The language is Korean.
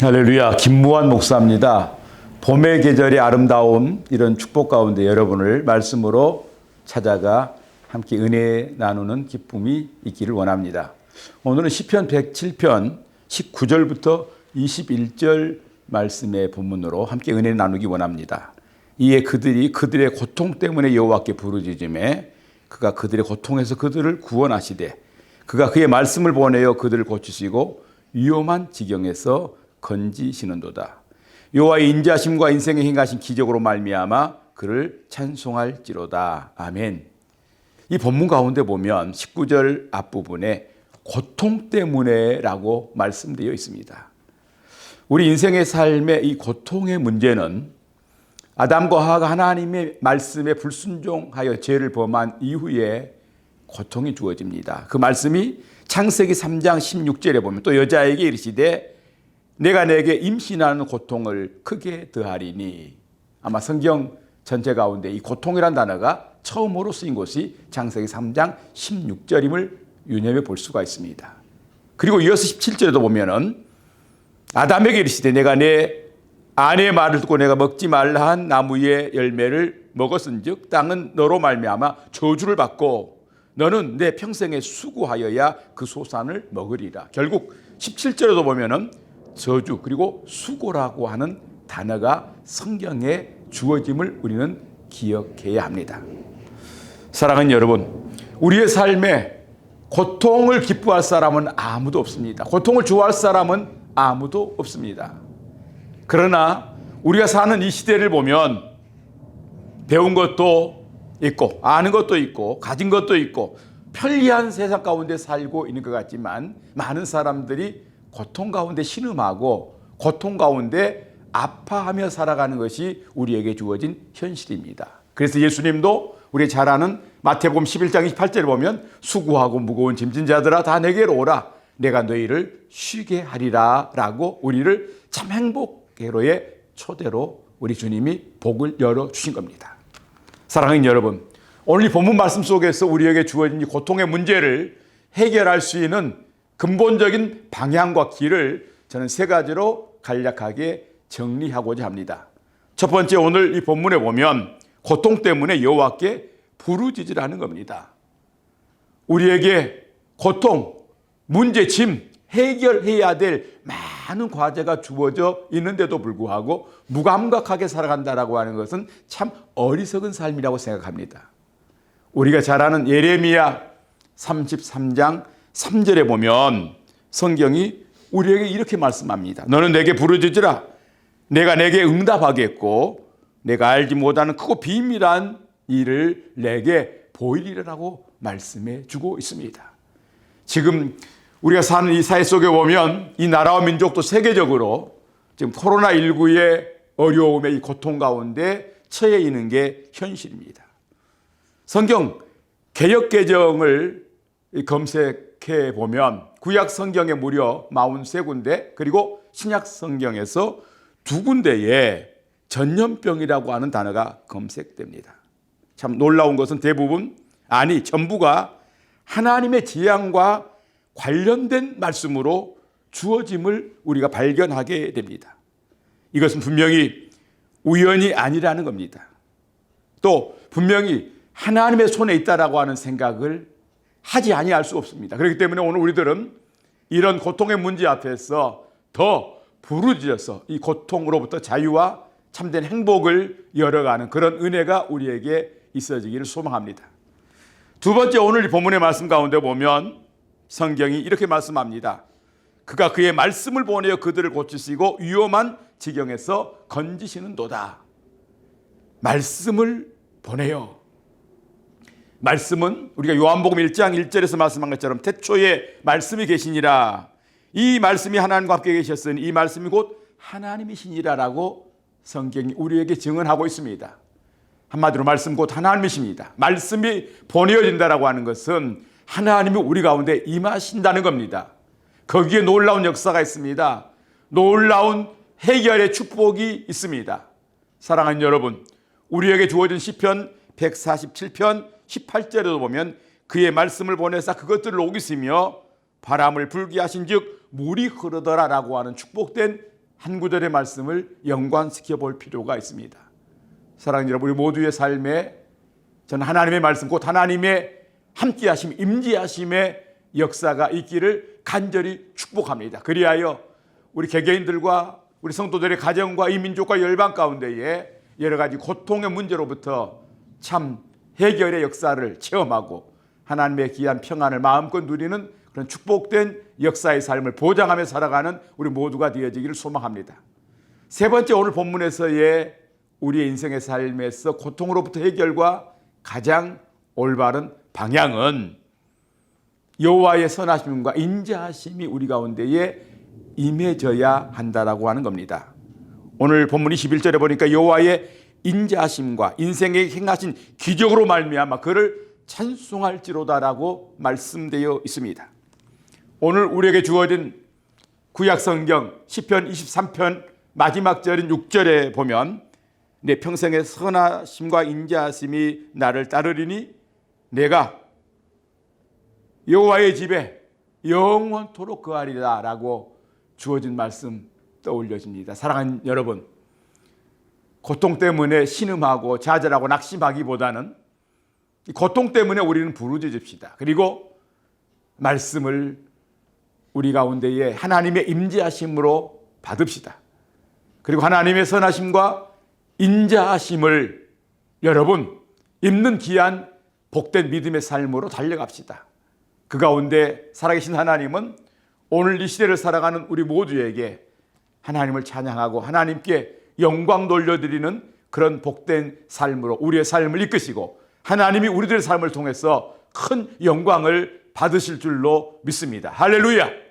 할렐루야, 김무환 목사입니다. 봄의 계절의 아름다움, 이런 축복 가운데 여러분을 말씀으로 찾아가 함께 은혜 나누는 기쁨이 있기를 원합니다. 오늘은 시편 107편 19절부터 21절 말씀의 본문으로 함께 은혜 나누기 원합니다. 이에 그들이 그들의 고통 때문에 여호와께 부르짖음에 그가 그들의 고통에서 그들을 구원하시되 그가 그의 말씀을 보내어 그들을 고치시고 위험한 지경에서 건지시는도다. 여호와의 인자심과 인생의 행하신 기적으로 말미암아 그를 찬송할지로다. 아멘. 이 본문 가운데 보면 19절 앞부분에 고통 때문에라고 말씀되어 있습니다. 우리 인생의 삶의 이 고통의 문제는 아담과 하와가 하나님의 말씀에 불순종하여 죄를 범한 이후에 고통이 주어집니다. 그 말씀이 창세기 3장 16절에 보면 또 여자에게 이르시되 내가 내게 임신하는 고통을 크게 더하리니. 아마 성경 전체 가운데 이 고통이란 단어가 처음으로 쓰인 곳이 창세기 3장 16절임을 유념해 볼 수가 있습니다. 그리고 이어서 17절에도 보면은 아담에게 이르시되 내가 내 아내의 말을 듣고 내가 먹지 말라 한 나무의 열매를 먹었은즉 땅은 너로 말미암아 저주를 받고 너는 내 평생에 수고하여야 그 소산을 먹으리라. 결국 17절에도 보면은 저주 그리고 수고라고 하는 단어가 성경에 주어짐을 우리는 기억해야 합니다. 사랑하는 여러분, 우리의 삶에 고통을 기뻐할 사람은 아무도 없습니다. 고통을 좋아할 사람은 아무도 없습니다. 그러나 우리가 사는 이 시대를 보면 배운 것도 있고 아는 것도 있고 가진 것도 있고 편리한 세상 가운데 살고 있는 것 같지만 많은 사람들이 고통 가운데 신음하고 고통 가운데 아파하며 살아가는 것이 우리에게 주어진 현실입니다. 그래서 예수님도 우리 잘 아는 마태복음 11장 28절에 보면 수고하고 무거운 짐진 자들아 다 내게로 오라 내가 너희를 쉬게 하리라 라고 우리를 참 행복회로의 초대로 우리 주님이 복을 열어주신 겁니다. 사랑하는 여러분, 오늘 이 본문 말씀 속에서 우리에게 주어진 이 고통의 문제를 해결할 수 있는 근본적인 방향과 길을 저는 세 가지로 간략하게 정리하고자 합니다. 첫 번째, 오늘 이 본문에 보면 고통 때문에 여호와께 부르짖으라는 겁니다. 우리에게 고통, 문제, 짐 해결해야 될 많은 과제가 주어져 있는데도 불구하고 무감각하게 살아간다라고 하는 것은 참 어리석은 삶이라고 생각합니다. 우리가 잘 아는 예레미야 33장 3절에 보면 성경이 우리에게 이렇게 말씀합니다. 너는 내게 부르짖으라 내가 내게 응답하겠고 내가 알지 못하는 크고 비밀한 일을 내게 보이리라고 말씀해 주고 있습니다. 지금 우리가 사는 이 사회 속에 보면 이 나라와 민족도 세계적으로 지금 코로나19의 어려움의 이 고통 가운데 처해 있는 게 현실입니다. 성경 개역개정을 검색해 보면 구약 성경에 무려 43군데 그리고 신약 성경에서 2군데에 전염병이라고 하는 단어가 검색됩니다. 참 놀라운 것은 대부분 전부가 하나님의 재앙과 관련된 말씀으로 주어짐을 우리가 발견하게 됩니다. 이것은 분명히 우연이 아니라는 겁니다. 또 분명히 하나님의 손에 있다라고 하는 생각을 하지 아니할 수 없습니다. 그렇기 때문에 오늘 우리들은 이런 고통의 문제 앞에서 더 부르짖어서 이 고통으로부터 자유와 참된 행복을 열어가는 그런 은혜가 우리에게 있어지기를 소망합니다. 두 번째, 오늘 이 본문의 말씀 가운데 보면 성경이 이렇게 말씀합니다. 그가 그의 말씀을 보내어 그들을 고치시고 위험한 지경에서 건지시는도다. 말씀을 보내요. 말씀은 우리가 요한복음 1장 1절에서 말씀한 것처럼 태초에 말씀이 계시니라. 이 말씀이 하나님과 함께 계셨으니 이 말씀이 곧 하나님이시니라라고 성경이 우리에게 증언하고 있습니다. 한마디로 말씀 곧 하나님이십니다. 말씀이 보내어진다라고 하는 것은 하나님이 우리 가운데 임하신다는 겁니다. 거기에 놀라운 역사가 있습니다. 놀라운 해결의 축복이 있습니다. 사랑하는 여러분, 우리에게 주어진 시편 147편 18절에도 보면 그의 말씀을 보내사 그것들을 오기시며 바람을 불게 하신 즉 물이 흐르더라라고 하는 축복된 한 구절의 말씀을 연관시켜 볼 필요가 있습니다. 사랑하는 여러분, 우리 모두의 삶에 저는 하나님의 말씀, 곧 하나님의 함께하심, 임재하심의 역사가 있기를 간절히 축복합니다. 그리하여 우리 개개인들과 우리 성도들의 가정과 이 민족과 열방 가운데에 여러 가지 고통의 문제로부터 참 해결의 역사를 체험하고 하나님의 귀한 평안을 마음껏 누리는 그런 축복된 역사의 삶을 보장하며 살아가는 우리 모두가 되어지기를 소망합니다. 세 번째, 오늘 본문에서의 우리의 인생의 삶에서 고통으로부터 해결과 가장 올바른 방향은 여호와의 선하심과 인자하심이 우리 가운데에 임해져야 한다라고 하는 겁니다. 오늘 본문 21절에 보니까 여호와의 인자하심과 인생에 행하신 기적으로 말미암아 그를 찬송할지로다라고 말씀되어 있습니다. 오늘 우리에게 주어진 구약성경 시편 23편 마지막 절인 6절에 보면 내 평생의 선하심과 인자하심이 나를 따르리니 내가 여호와의 집에 영원토록 거하리라 라고 주어진 말씀 떠올려집니다. 사랑하는 여러분, 고통 때문에 신음하고 좌절하고 낙심하기보다는 고통 때문에 우리는 부르짖읍시다. 그리고 말씀을 우리 가운데에 하나님의 임재하심으로 받읍시다. 그리고 하나님의 선하심과 인자하심을 여러분 입는 귀한 복된 믿음의 삶으로 달려갑시다. 그 가운데 살아계신 하나님은 오늘 이 시대를 살아가는 우리 모두에게 하나님을 찬양하고 하나님께 영광 돌려드리는 그런 복된 삶으로 우리의 삶을 이끄시고 하나님이 우리들의 삶을 통해서 큰 영광을 받으실 줄로 믿습니다. 할렐루야!